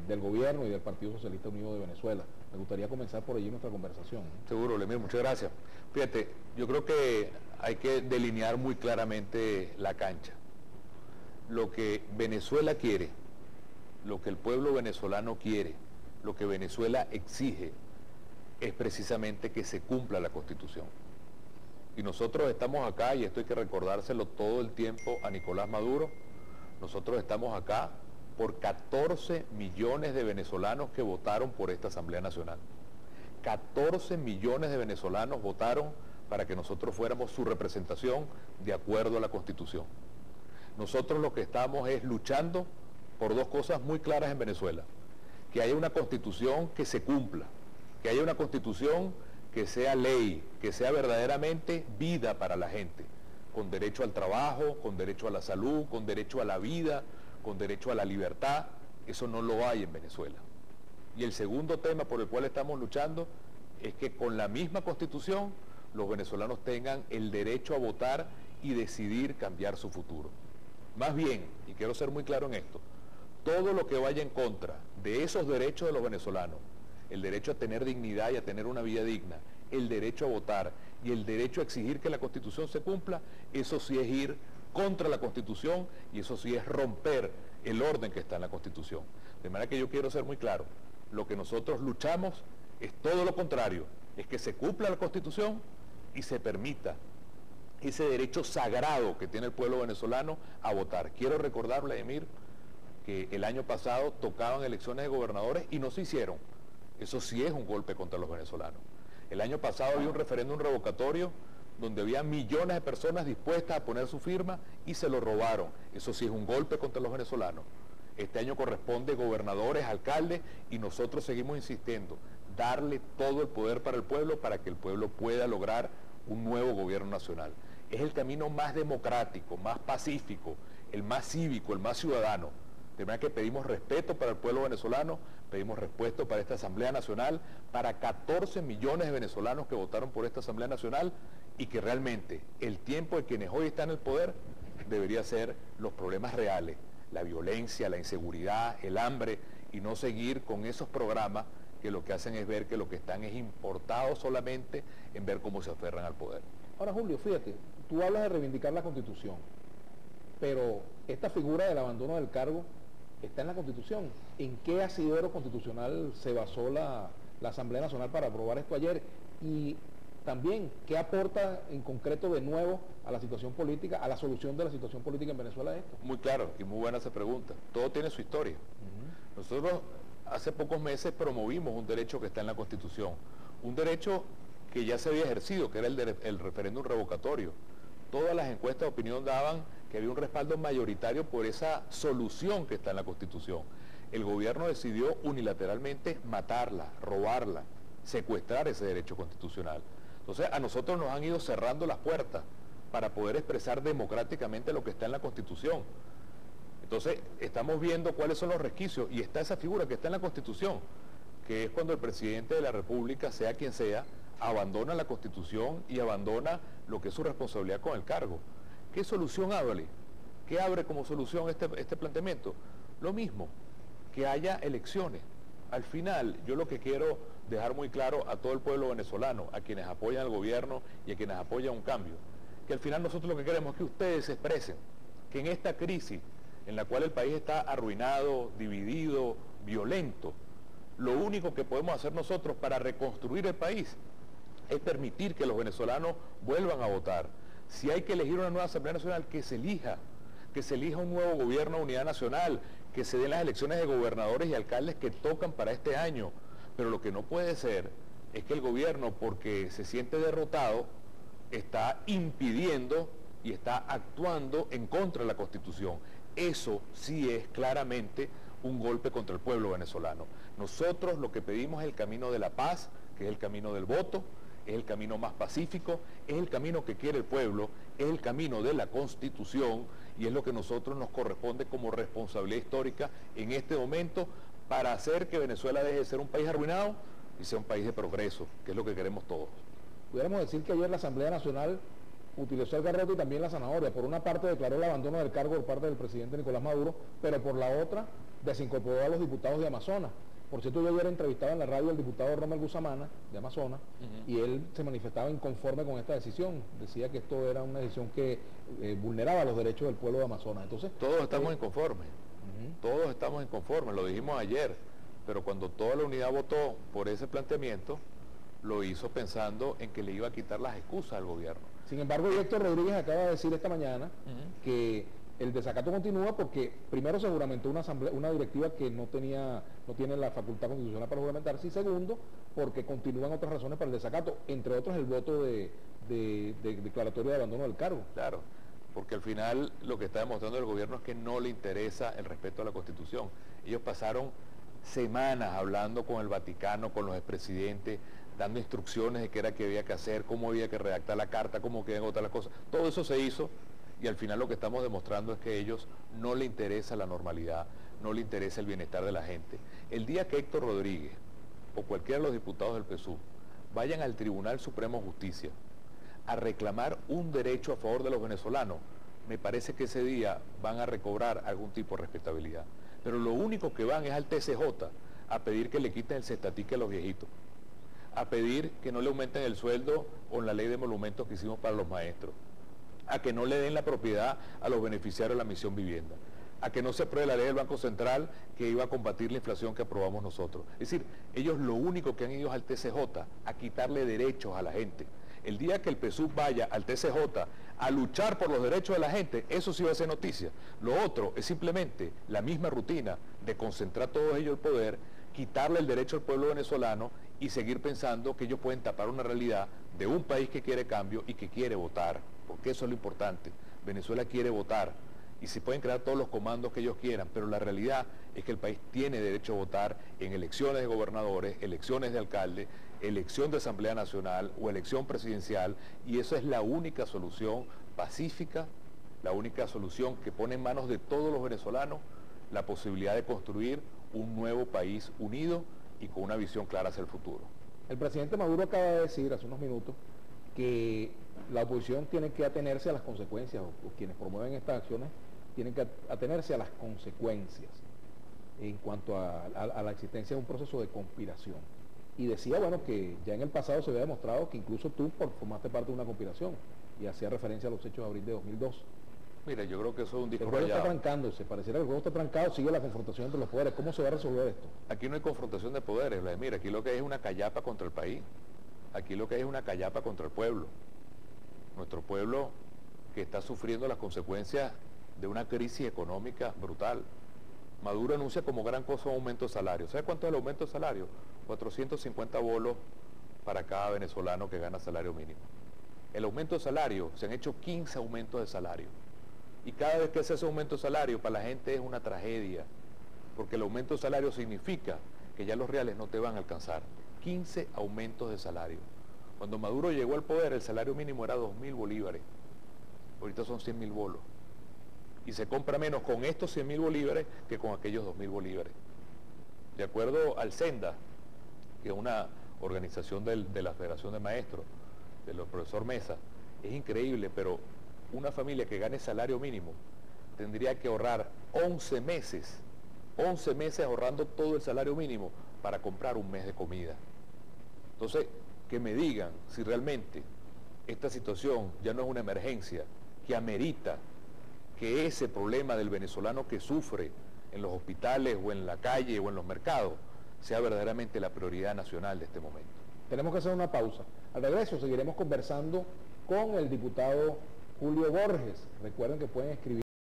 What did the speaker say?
del gobierno y del Partido Socialista Unido de Venezuela. Me gustaría comenzar por allí nuestra conversación. Seguro, Lemir, muchas gracias. Fíjate, yo creo que hay que delinear muy claramente la cancha. Lo que Venezuela quiere, lo que el pueblo venezolano quiere, lo que Venezuela exige, es precisamente que se cumpla la Constitución. Y nosotros estamos acá, y esto hay que recordárselo todo el tiempo a Nicolás Maduro, nosotros estamos acá por 14 millones de venezolanos que votaron por esta Asamblea Nacional. 14 millones de venezolanos votaron para que nosotros fuéramos su representación de acuerdo a la Constitución. Nosotros lo que estamos es luchando por dos cosas muy claras en Venezuela: que haya una Constitución que se cumpla, que haya una Constitución que sea ley, que sea verdaderamente vida para la gente, con derecho al trabajo, con derecho a la salud, con derecho a la vida, con derecho a la libertad. Eso no lo hay en Venezuela. Y el segundo tema por el cual estamos luchando es que con la misma Constitución los venezolanos tengan el derecho a votar y decidir cambiar su futuro. Más bien, y quiero ser muy claro en esto, todo lo que vaya en contra de esos derechos de los venezolanos, el derecho a tener dignidad y a tener una vida digna, el derecho a votar y el derecho a exigir que la Constitución se cumpla, eso sí es ir contra la Constitución y eso sí es romper el orden que está en la Constitución. De manera que yo quiero ser muy claro, lo que nosotros luchamos es todo lo contrario, es que se cumpla la Constitución y se permita ese derecho sagrado que tiene el pueblo venezolano a votar. Quiero recordarle, Emir, que el año pasado tocaban elecciones de gobernadores y no se hicieron. Eso sí es un golpe contra los venezolanos. El año pasado había un referéndum revocatorio donde había millones de personas dispuestas a poner su firma y se lo robaron. Eso sí es un golpe contra los venezolanos. Este año corresponde gobernadores, alcaldes, y nosotros seguimos insistiendo, darle todo el poder para el pueblo para que el pueblo pueda lograr un nuevo gobierno nacional. Es el camino más democrático, más pacífico, el más cívico, el más ciudadano. De manera que pedimos respeto para el pueblo venezolano, pedimos respeto para esta Asamblea Nacional, para 14 millones de venezolanos que votaron por esta Asamblea Nacional, y que realmente el tiempo de quienes hoy están en el poder debería ser los problemas reales, la violencia, la inseguridad, el hambre, y no seguir con esos programas que lo que hacen es ver que lo que están es importados solamente en ver cómo se aferran al poder. Ahora, Julio, fíjate, tú hablas de reivindicar la Constitución, pero esta figura del abandono del cargo está en la Constitución. ¿En qué asidero constitucional se basó la Asamblea Nacional para aprobar esto ayer? Y también, ¿qué aporta en concreto de nuevo a la situación política, a la solución de la situación política en Venezuela esto? Muy claro y muy buena esa pregunta. Todo tiene su historia. Nosotros hace pocos meses promovimos un derecho que está en la Constitución, un derecho que ya se había ejercido, que era el referéndum revocatorio. Todas las encuestas de opinión daban que había un respaldo mayoritario por esa solución que está en la Constitución. El gobierno decidió unilateralmente matarla, robarla, secuestrar ese derecho constitucional. Entonces a nosotros nos han ido cerrando las puertas para poder expresar democráticamente lo que está en la Constitución. Entonces estamos viendo cuáles son los resquicios y está esa figura que está en la Constitución, que es cuando el presidente de la República, sea quien sea, abandona la Constitución y abandona lo que es su responsabilidad con el cargo. ¿Qué solución abre? ¿Qué abre como solución este planteamiento? Lo mismo, que haya elecciones. Al final, yo lo que quiero dejar muy claro a todo el pueblo venezolano, a quienes apoyan al gobierno y a quienes apoyan un cambio, que al final nosotros lo que queremos es que ustedes se expresen, que en esta crisis en la cual el país está arruinado, dividido, violento, lo único que podemos hacer nosotros para reconstruir el país es permitir que los venezolanos vuelvan a votar. Si hay que elegir una nueva Asamblea Nacional, que se elija un nuevo gobierno de unidad nacional, que se den las elecciones de gobernadores y alcaldes que tocan para este año. Pero lo que no puede ser es que el gobierno, porque se siente derrotado, está impidiendo y está actuando en contra de la Constitución. Eso sí es claramente un golpe contra el pueblo venezolano. Nosotros lo que pedimos es el camino de la paz, que es el camino del voto, es el camino más pacífico, es el camino que quiere el pueblo, es el camino de la Constitución y es lo que a nosotros nos corresponde como responsabilidad histórica en este momento para hacer que Venezuela deje de ser un país arruinado y sea un país de progreso, que es lo que queremos todos. Pudiéramos decir que ayer la Asamblea Nacional utilizó el garrote y también la zanahoria. Por una parte declaró el abandono del cargo por parte del presidente Nicolás Maduro, pero por la otra desincorporó a los diputados de Amazonas. Por cierto, yo ayer entrevistaba en la radio al diputado Rommel Guzamana, de Amazonas, y él se manifestaba inconforme con esta decisión. Decía que esto era una decisión que vulneraba los derechos del pueblo de Amazonas. Entonces, todos estamos inconformes, todos estamos inconformes, lo dijimos ayer, pero cuando toda la unidad votó por ese planteamiento, lo hizo pensando en que le iba a quitar las excusas al gobierno. Sin embargo, Héctor Rodríguez acaba de decir esta mañana que el desacato continúa porque primero se juramentó una directiva que no tiene la facultad constitucional para juramentarse, y segundo, porque continúan otras razones para el desacato, entre otros el voto de declaratoria de abandono del cargo. Claro, porque al final lo que está demostrando el gobierno es que no le interesa el respeto a la Constitución. Ellos pasaron semanas hablando con el Vaticano, con los expresidentes, dando instrucciones de qué era que había que hacer, cómo había que redactar la carta, cómo querían votar las cosas. Todo eso se hizo, y al final lo que estamos demostrando es que a ellos no le interesa la normalidad, no le interesa el bienestar de la gente. El día que Héctor Rodríguez o cualquiera de los diputados del PSUV vayan al Tribunal Supremo de Justicia a reclamar un derecho a favor de los venezolanos, me parece que ese día van a recobrar algún tipo de respetabilidad. Pero lo único que van es al TCJ a pedir que le quiten el cestatique a los viejitos, a pedir que no le aumenten el sueldo con la ley de monumentos que hicimos para los maestros, a que no le den la propiedad a los beneficiarios de la misión vivienda, a que no se apruebe la ley del Banco Central que iba a combatir la inflación que aprobamos nosotros. Es decir, ellos lo único que han ido es al TCJ a quitarle derechos a la gente. El día que el PSUV vaya al TCJ a luchar por los derechos de la gente, eso sí va a ser noticia. Lo otro es simplemente la misma rutina de concentrar todo ello el poder, quitarle el derecho al pueblo venezolano y seguir pensando que ellos pueden tapar una realidad de un país que quiere cambio y que quiere votar, porque eso es lo importante. Venezuela quiere votar y se pueden crear todos los comandos que ellos quieran, pero la realidad es que el país tiene derecho a votar en elecciones de gobernadores, elecciones de alcalde, elección de Asamblea Nacional o elección presidencial, y eso es la única solución pacífica, la única solución que pone en manos de todos los venezolanos la posibilidad de construir un nuevo país unido y con una visión clara hacia el futuro. El presidente Maduro acaba de decir hace unos minutos que la oposición tiene que atenerse a las consecuencias, o quienes promueven estas acciones tienen que atenerse a las consecuencias en cuanto a la existencia de un proceso de conspiración. Y decía, bueno, que ya en el pasado se había demostrado que incluso tú formaste parte de una conspiración, y hacía referencia a los hechos de abril de 2002. Mira, yo creo que eso es un disco El juego rayado. está trancándose, pareciera que el juego está trancado, sigue la confrontación entre los poderes. ¿Cómo se va a resolver esto? Aquí no hay confrontación de poderes, Vladimir, aquí lo que hay es una callapa contra el país, aquí lo que hay es una callapa contra el pueblo. Nuestro pueblo que está sufriendo las consecuencias de una crisis económica brutal. Maduro anuncia como gran cosa un aumento de salario. ¿Sabe cuánto es el aumento de salario? 450 bolos para cada venezolano que gana salario mínimo. El aumento de salario, se han hecho 15 aumentos de salario. Y cada vez que se hace aumento de salario, para la gente es una tragedia, porque el aumento de salario significa que ya los reales no te van a alcanzar. 15 aumentos de salario. Cuando Maduro llegó al poder, el salario mínimo era 2.000 bolívares. Ahorita son 100.000 bolos. Y se compra menos con estos 100.000 bolívares que con aquellos 2.000 bolívares. De acuerdo al SENDA, que es una organización de la Federación de Maestros, del profesor Mesa, es increíble, pero una familia que gane salario mínimo tendría que ahorrar 11 meses ahorrando todo el salario mínimo para comprar un mes de comida. Entonces, que me digan si realmente esta situación ya no es una emergencia que amerita que ese problema del venezolano que sufre en los hospitales o en la calle o en los mercados sea verdaderamente la prioridad nacional de este momento. Tenemos que hacer una pausa. Al regreso seguiremos conversando con el diputado Julio Borges. Recuerden que pueden escribir